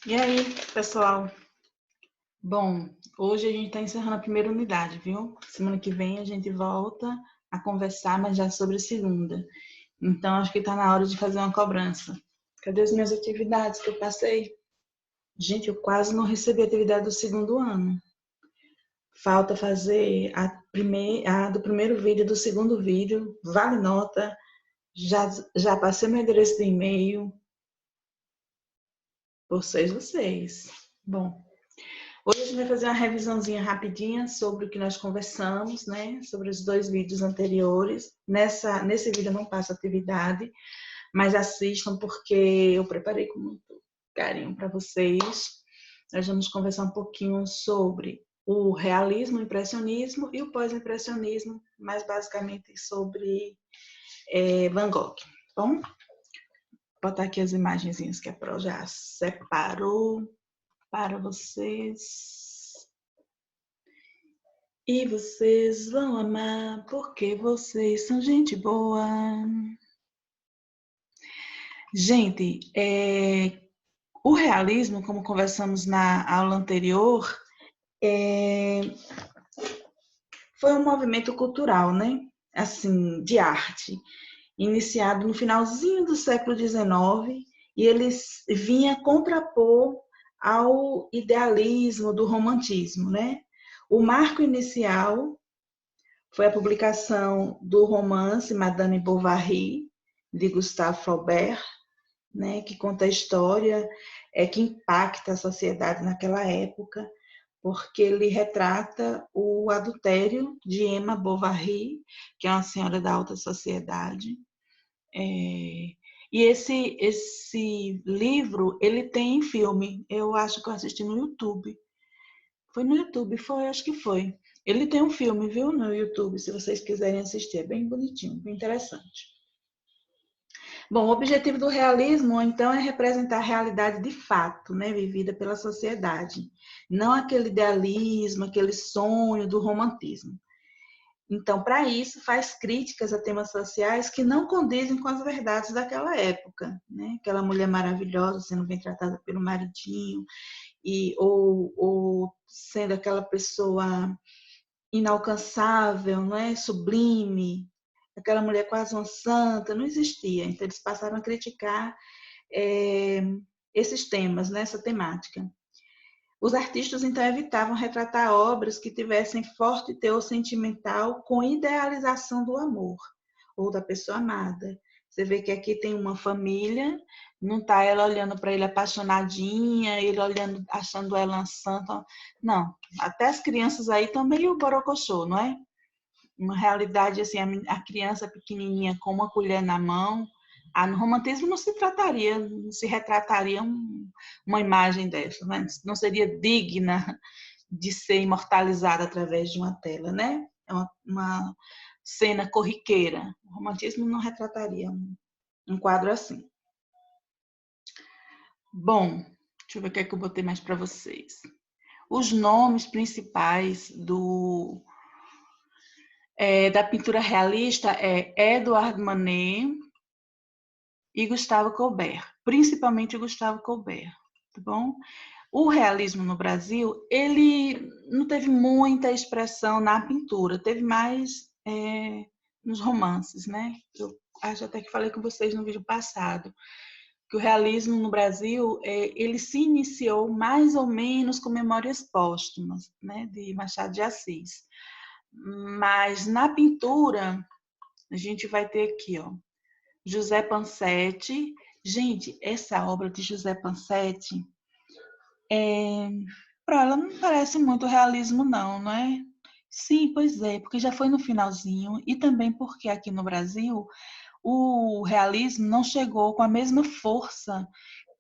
E aí, pessoal? Bom, hoje a gente está encerrando a primeira unidade, viu? Semana que vem a gente volta a conversar, mas já sobre a segunda. Então, acho que está na hora de fazer uma cobrança. Cadê as minhas atividades que eu passei? Gente, eu quase não recebi a atividade do segundo ano. Falta fazer a do primeiro vídeo, do segundo vídeo. Vale nota. Já passei meu endereço de e-mail. Vocês. Bom, hoje a gente vai fazer uma revisãozinha rapidinha sobre o que nós conversamos, né? Sobre os dois vídeos anteriores. Nesse vídeo eu não passo atividade, mas assistam porque eu preparei com muito carinho para vocês. Nós vamos conversar um pouquinho sobre o realismo, o impressionismo e o pós-impressionismo, mais basicamente sobre Van Gogh. Bom, vou botar aqui as imagenzinhas que a Pro já separou para vocês. E vocês vão amar porque vocês são gente boa. Gente, o realismo, como conversamos na aula anterior, foi um movimento cultural, né? Assim, de arte, iniciado no finalzinho do século XIX, e ele vinha contrapor ao idealismo do romantismo, né? O marco inicial foi a publicação do romance Madame Bovary, de Gustave Flaubert, né, que conta a história que impacta a sociedade naquela época, porque ele retrata o adultério de Emma Bovary, que é uma senhora da alta sociedade. E esse livro, ele tem filme, eu acho que eu assisti no YouTube. Foi no YouTube, foi, acho que foi. Ele tem um filme, viu, no YouTube, se vocês quiserem assistir. É bem bonitinho, bem interessante. Bom, o objetivo do realismo, então, é representar a realidade de fato, né, vivida pela sociedade. Não aquele idealismo, aquele sonho do romantismo. Então, para isso, faz críticas a temas sociais que não condizem com as verdades daquela época. Né? Aquela mulher maravilhosa sendo bem tratada pelo maridinho, ou sendo aquela pessoa inalcançável, não é? Sublime, aquela mulher quase uma santa, não existia. Então eles passaram a criticar é, esses temas, né? Essa temática. Os artistas então evitavam retratar obras que tivessem forte teor sentimental com idealização do amor ou da pessoa amada. Você vê que aqui tem uma família, não está ela olhando para ele apaixonadinha, ele olhando, achando ela uma santa. Não, até as crianças aí estão meio borocochô, não é? Uma realidade assim, a criança pequenininha com uma colher na mão, no romantismo não se trataria, não se retrataria uma imagem dessa, né? Não seria digna de ser imortalizada através de uma tela, né? É uma cena corriqueira. O romantismo não retrataria um quadro assim. Bom, deixa eu ver o que é que eu botei mais para vocês. Os nomes principais da pintura realista é Edouard Manet e Gustavo Colbert, principalmente Gustavo Colbert, tá bom? O realismo no Brasil, ele não teve muita expressão na pintura, teve mais nos romances, né? Eu acho até que falei com vocês no vídeo passado, que o realismo no Brasil, ele se iniciou mais ou menos com Memórias Póstumas, né? De Machado de Assis. Mas na pintura, a gente vai ter aqui, ó, José Pansetti. Gente, essa obra de José Pansetti, para ela não parece muito realismo não é? Sim, pois é, porque já foi no finalzinho e também porque aqui no Brasil o realismo não chegou com a mesma força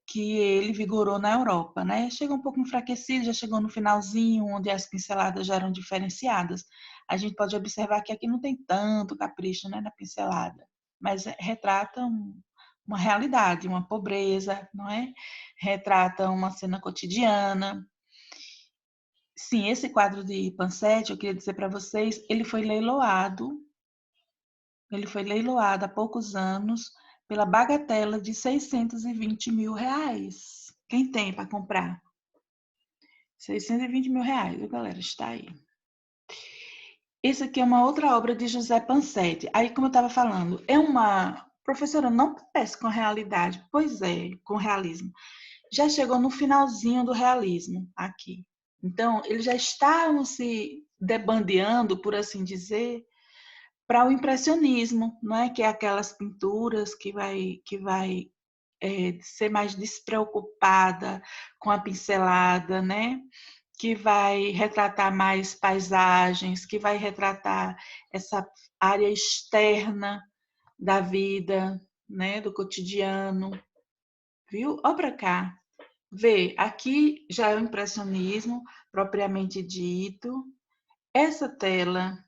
que ele vigorou na Europa, né? Chegou um pouco enfraquecido, já chegou no finalzinho, onde as pinceladas já eram diferenciadas. A gente pode observar que aqui não tem tanto capricho, né, na pincelada, mas retrata uma realidade, uma pobreza, não é? Retrata uma cena cotidiana. Sim, esse quadro de Pansetti, eu queria dizer para vocês, ele foi leiloado há poucos anos pela bagatela de R$ 620 mil. Quem tem para comprar? 620 mil reais, galera, está aí. Esse aqui é uma outra obra de José Pansetti. Aí, como eu estava falando, é uma... Professora, não parece com realidade. Pois é, com realismo. Já chegou no finalzinho do realismo aqui. Então, eles já estavam se debandeando, por assim dizer, para o impressionismo, não é? Que é aquelas pinturas que vai ser mais despreocupada com a pincelada, né? Que vai retratar mais paisagens, que vai retratar essa área externa da vida, né? Do cotidiano, viu? Olha para cá. Vê, aqui já é o impressionismo propriamente dito. Essa tela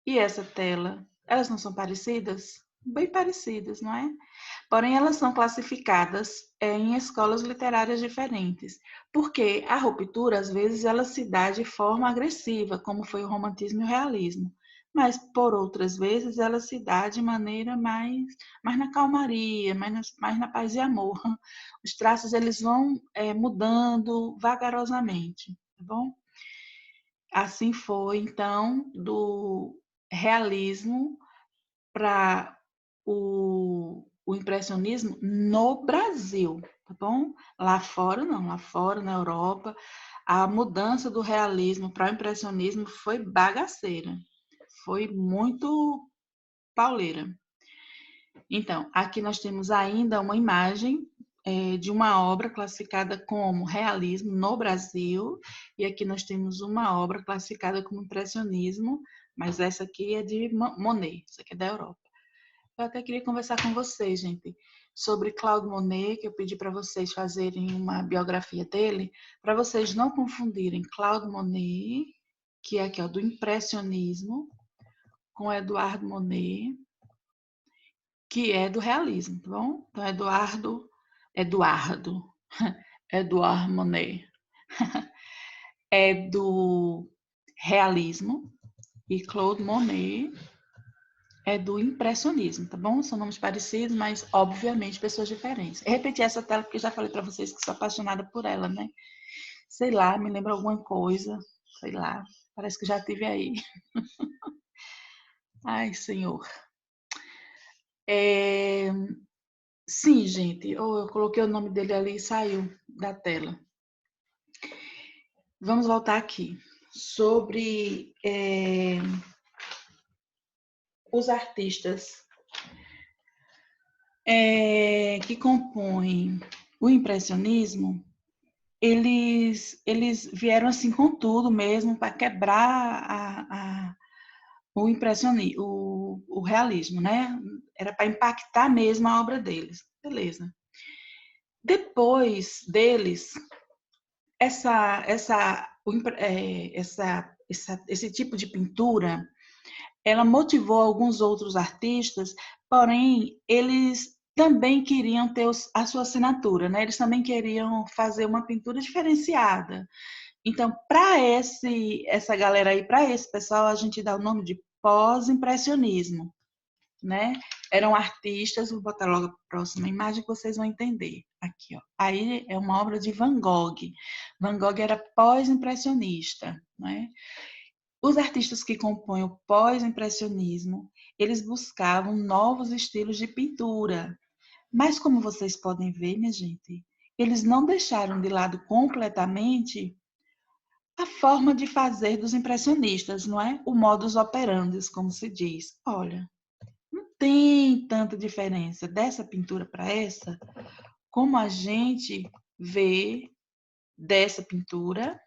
e essa tela, elas não são parecidas? Bem parecidas, não é? Porém, elas são classificadas em escolas literárias diferentes, porque a ruptura, às vezes, ela se dá de forma agressiva, como foi o romantismo e o realismo, mas, por outras vezes, ela se dá de maneira mais na calmaria, mais na paz e amor. Os traços, eles vão mudando vagarosamente, tá bom? Assim foi, então, do realismo para o impressionismo no Brasil, tá bom? Lá fora, não, lá fora, na Europa, a mudança do realismo para o impressionismo foi bagaceira, foi muito pauleira. Então, aqui nós temos ainda uma imagem de uma obra classificada como realismo no Brasil, e aqui nós temos uma obra classificada como impressionismo, mas essa aqui é de Monet, essa aqui é da Europa. Eu até queria conversar com vocês, gente, sobre Claude Monet, que eu pedi para vocês fazerem uma biografia dele, para vocês não confundirem Claude Monet, que é aqui ó, do impressionismo, com Eduardo Monet, que é do realismo, tá bom? Então, Eduardo Monet é do realismo e Claude Monet é do impressionismo, tá bom? São nomes parecidos, mas obviamente pessoas diferentes. Eu repeti essa tela porque já falei para vocês que sou apaixonada por ela, né? Sei lá, me lembra alguma coisa, sei lá, parece que já tive aí. Ai, Senhor. Sim, gente, eu coloquei o nome dele ali e saiu da tela. Vamos voltar aqui sobre os artistas que compõem o impressionismo. Eles vieram assim com tudo mesmo para quebrar o realismo, né? Era para impactar mesmo a obra deles. Beleza. Depois deles, esse tipo de pintura, ela motivou alguns outros artistas, porém, eles também queriam ter a sua assinatura, né? Eles também queriam fazer uma pintura diferenciada. Então, para essa galera aí, para esse pessoal, a gente dá o nome de pós-impressionismo, né? Eram artistas, vou botar logo a próxima imagem que vocês vão entender. Aqui, ó. Aí é uma obra de Van Gogh. Van Gogh era pós-impressionista, né? Os artistas que compõem o pós-impressionismo, eles buscavam novos estilos de pintura. Mas como vocês podem ver, minha gente, eles não deixaram de lado completamente a forma de fazer dos impressionistas, não é? O modus operandi, como se diz. Olha, não tem tanta diferença dessa pintura para essa, como a gente vê dessa pintura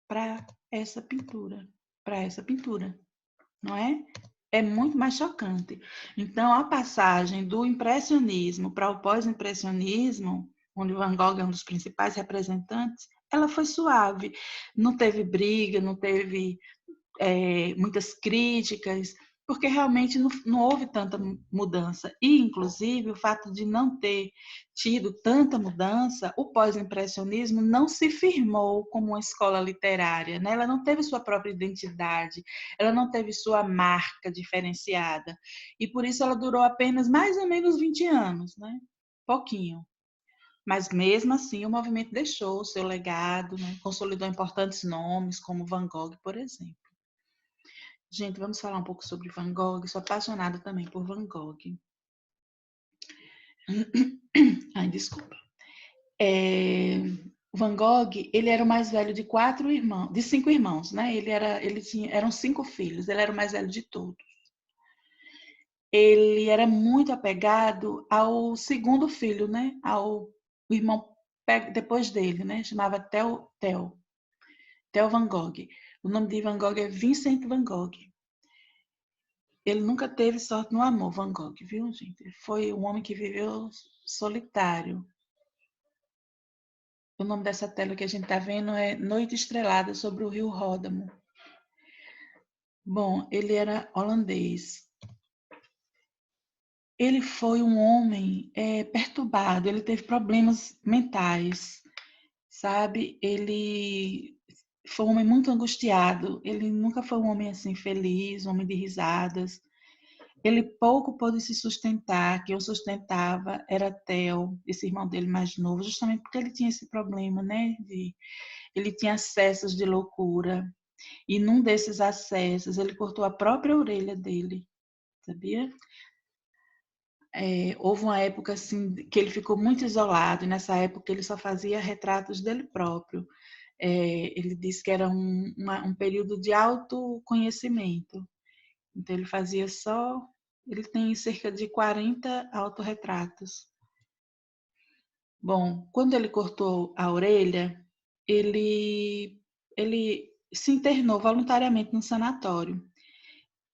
para essa pintura, não é? É muito mais chocante. Então, a passagem do impressionismo para o pós-impressionismo, onde Van Gogh é um dos principais representantes, ela foi suave. Não teve briga, não teve muitas críticas, porque realmente não houve tanta mudança. E, inclusive, o fato de não ter tido tanta mudança, o pós-impressionismo não se firmou como uma escola literária, né? Ela não teve sua própria identidade, ela não teve sua marca diferenciada. E por isso ela durou apenas mais ou menos 20 anos, né? pouquinho. Mas mesmo assim o movimento deixou o seu legado, né? Consolidou importantes nomes, como Van Gogh, por exemplo. Gente, vamos falar um pouco sobre Van Gogh. Sou apaixonada também por Van Gogh. Ai, desculpa. Van Gogh, ele era o mais velho de 4 irmãos, de 5 irmãos, né? Eram 5 filhos. Ele era o mais velho de todos. Ele era muito apegado ao segundo filho, né? Ao irmão depois dele, né? Chamava Theo Van Gogh. O nome de Van Gogh é Vincent Van Gogh. Ele nunca teve sorte no amor, Van Gogh, viu, gente? Ele foi um homem que viveu solitário. O nome dessa tela que a gente está vendo é Noite Estrelada sobre o Rio Ródano. Bom, ele era holandês. Ele foi um homem perturbado, ele teve problemas mentais, sabe? Ele foi um homem muito angustiado, ele nunca foi um homem assim feliz, um homem de risadas. Ele pouco pôde se sustentar, quem o sustentava era Theo, esse irmão dele mais novo, justamente porque ele tinha esse problema, né? Ele tinha acessos de loucura, e num desses acessos ele cortou a própria orelha dele, sabia? Houve uma época assim que ele ficou muito isolado, e nessa época ele só fazia retratos dele próprio. Ele disse que era um período de autoconhecimento. Então ele fazia só. Ele tem cerca de 40 autorretratos. Bom, quando ele cortou a orelha, ele se internou voluntariamente no sanatório.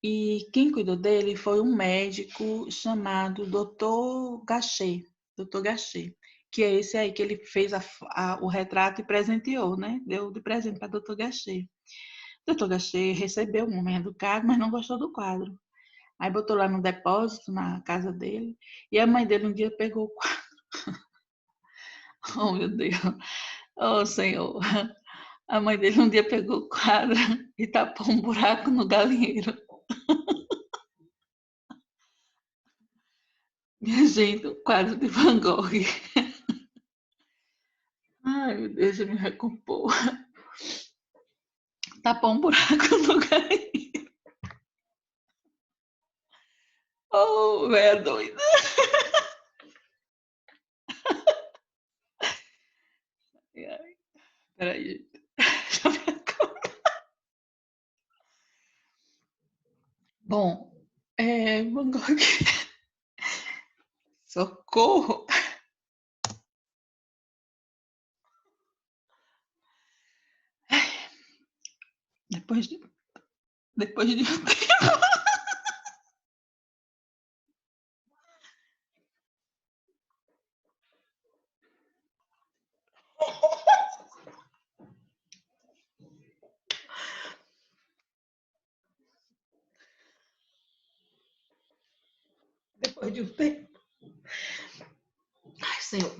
E quem cuidou dele foi um médico chamado Dr. Gachet, Dr. Gachet, que é esse aí que ele fez o retrato e presenteou, né? Deu de presente para Dr. Gachet. Dr. Gachet recebeu um homem educado, mas não gostou do quadro. Aí botou lá no depósito, na casa dele, e a mãe dele um dia pegou o quadro. Oh, meu Deus! Oh, Senhor! A mãe dele um dia pegou o quadro e tapou um buraco no galinheiro. Minha gente, o quadro de Van Gogh. Ai, meu Deus, eu me recompor. Tapou um buraco no galinheiro. Oh, velho doida. Peraí, gente. Deixa eu ver. Bom, Van Gogh. Socorro! Depois de, depois de um tempo. Depois de um tempo. Ai, Senhor.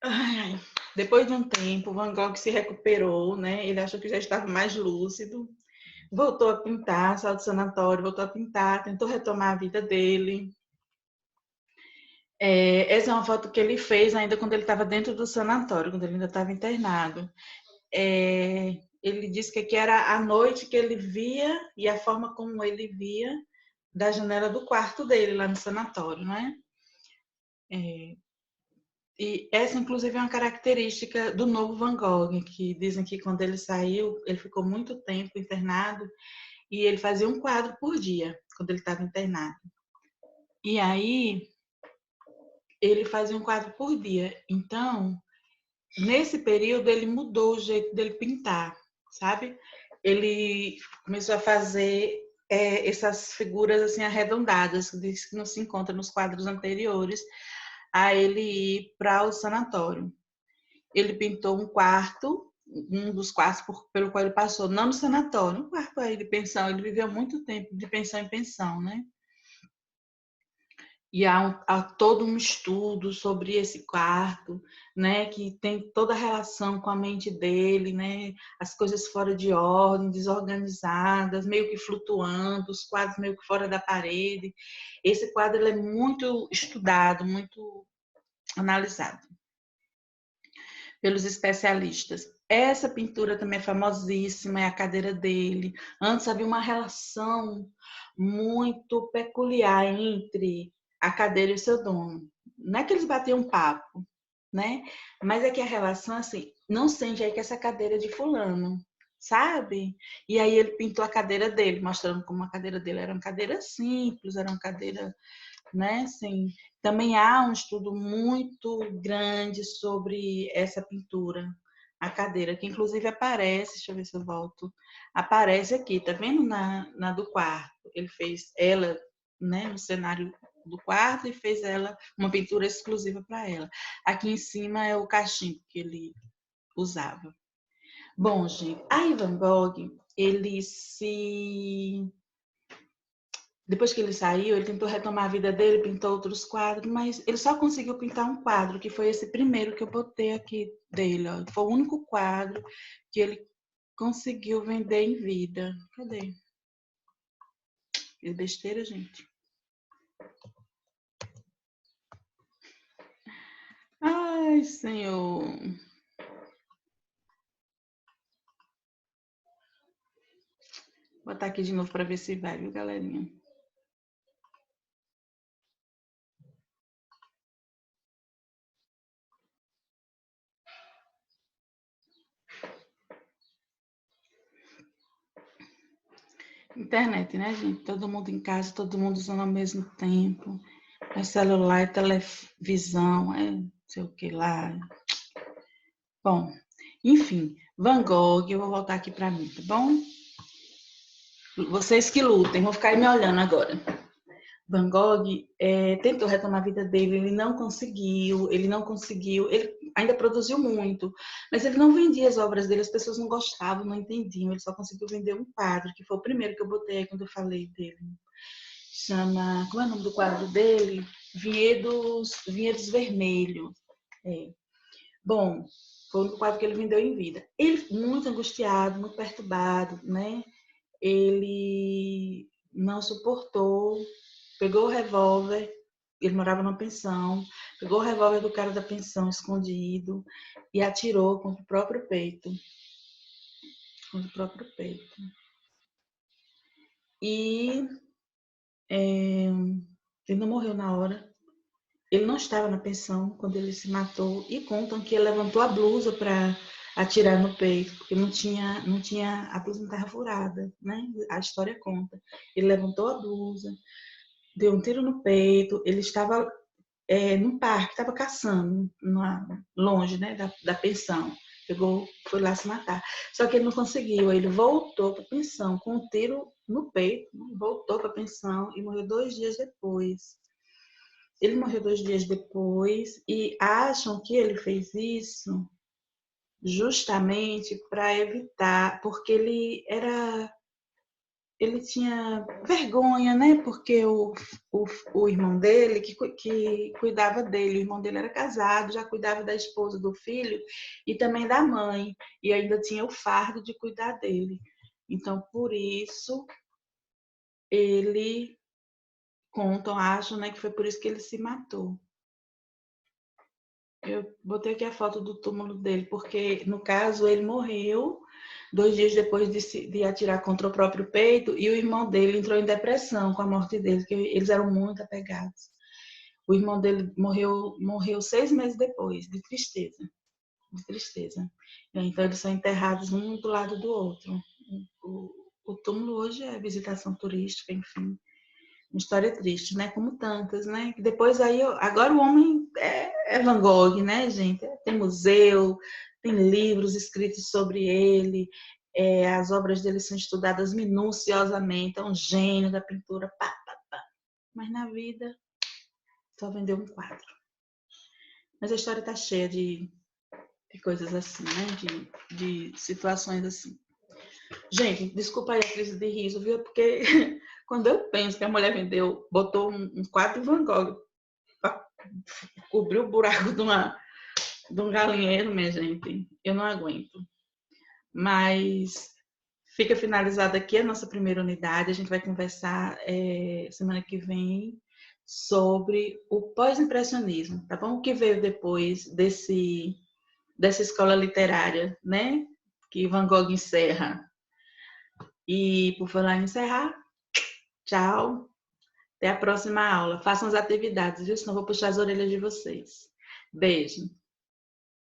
Ai. Depois de um tempo, Van Gogh se recuperou, né? Ele achou que já estava mais lúcido. Voltou a pintar, saiu do sanatório, voltou a pintar, tentou retomar a vida dele. Essa é uma foto que ele fez ainda quando ele estava dentro do sanatório, quando ele ainda estava internado. Ele disse que aqui era a noite que ele via e a forma como ele via da janela do quarto dele lá no sanatório, né? E essa, inclusive, é uma característica do novo Van Gogh, que dizem que quando ele saiu, ele ficou muito tempo internado e ele fazia um quadro por dia, quando ele estava internado. E aí, ele fazia um quadro por dia. Então, nesse período, ele mudou o jeito dele pintar, sabe? Ele começou a fazer essas figuras assim arredondadas, que diz que não se encontra nos quadros anteriores a ele ir para o sanatório. Ele pintou um dos quartos pelo qual ele passou, não no sanatório, um quarto aí de pensão. Ele viveu muito tempo de pensão em pensão, né? E há todo um estudo sobre esse quarto, né, que tem toda a relação com a mente dele, né, as coisas fora de ordem, desorganizadas, meio que flutuando, os quadros meio que fora da parede. Esse quadro ele é muito estudado, muito analisado pelos especialistas. Essa pintura também é famosíssima, é a cadeira dele. Antes havia uma relação muito peculiar entre a cadeira e o seu dono. Não é que eles batiam papo, né? Mas é que a relação, assim, não sente aí que essa cadeira é de fulano, sabe? E aí ele pintou a cadeira dele, mostrando como a cadeira dele era uma cadeira simples, era uma cadeira, né? Assim, também há um estudo muito grande sobre essa pintura, a cadeira, que inclusive aparece, deixa eu ver se eu volto, aparece aqui, tá vendo na do quarto? Ele fez ela, né, no cenário do quarto e fez ela uma pintura exclusiva para ela. Aqui em cima é o cachimbo que ele usava. Bom, gente, a Van Gogh, ele se depois que ele saiu, ele tentou retomar a vida dele, pintou outros quadros, mas ele só conseguiu pintar um quadro, que foi esse primeiro que eu botei aqui dele. Ó. Foi o único quadro que ele conseguiu vender em vida. Cadê? Que besteira, gente. Ai, Senhor. Vou botar aqui de novo para ver se vai, viu, galerinha? Internet, né, gente? Todo mundo em casa, todo mundo usando ao mesmo tempo. É celular, é televisão, é não sei o que lá. Bom, enfim, Van Gogh, eu vou voltar aqui para mim, tá bom? Vocês que lutem, vão ficar aí me olhando agora. Van Gogh tentou retomar a vida dele, ele não conseguiu, ele ainda produziu muito, mas ele não vendia as obras dele, as pessoas não gostavam, não entendiam, ele só conseguiu vender um quadro, que foi o primeiro que eu botei aí quando eu falei dele. Chama, como é o nome do quadro dele? Vinhedos Vermelhos. É. Bom, foi o quadro que ele vendeu em vida. Ele muito angustiado, muito perturbado, né? Ele não suportou, pegou o revólver, ele morava numa pensão, pegou o revólver do cara da pensão escondido e atirou contra o próprio peito. Contra o próprio peito. E ele não morreu na hora. Ele não estava na pensão quando ele se matou e contam que ele levantou a blusa para atirar no peito, porque a blusa não estava furada, né? A história conta. Ele levantou a blusa, deu um tiro no peito, ele estava no parque, estava caçando, longe, né, da pensão. Foi lá se matar. Só que ele não conseguiu, aí ele voltou para a pensão com um tiro no peito, voltou para a pensão e morreu 2 dias depois. Ele morreu 2 dias depois e acham que ele fez isso justamente para evitar, porque ele tinha vergonha, né? Porque o irmão dele, que cuidava dele, o irmão dele era casado, já cuidava da esposa, do filho e também da mãe, e ainda tinha o fardo de cuidar dele. Então, por isso, ele contam, acham, né, que foi por isso que ele se matou. Eu botei aqui a foto do túmulo dele, porque, no caso, ele morreu 2 dias depois de atirar contra o próprio peito e o irmão dele entrou em depressão com a morte dele, porque eles eram muito apegados. O irmão dele morreu 6 meses depois, de tristeza. De tristeza. Então, eles são enterrados um do lado do outro. O túmulo hoje é visitação turística, enfim. Uma história triste, né? Como tantas, né? Depois aí, agora o homem é Van Gogh, né, gente? Tem museu, tem livros escritos sobre ele, as obras dele são estudadas minuciosamente, é um gênio da pintura, pá, pá, pá. Mas na vida só vendeu um quadro. Mas a história tá cheia de coisas assim, né? De situações assim. Gente, desculpa aí a crise de riso, viu? Porque Quando eu penso que a mulher vendeu, botou um quadro de Van Gogh para cobrir o buraco de um galinheiro, minha gente, eu não aguento. Mas fica finalizada aqui a nossa primeira unidade. A gente vai conversar semana que vem sobre o pós-impressionismo, tá bom? O que veio depois dessa escola literária, né? Que Van Gogh encerra. E por falar em encerrar, tchau. Até a próxima aula. Façam as atividades, viu? Senão eu vou puxar as orelhas de vocês. Beijo.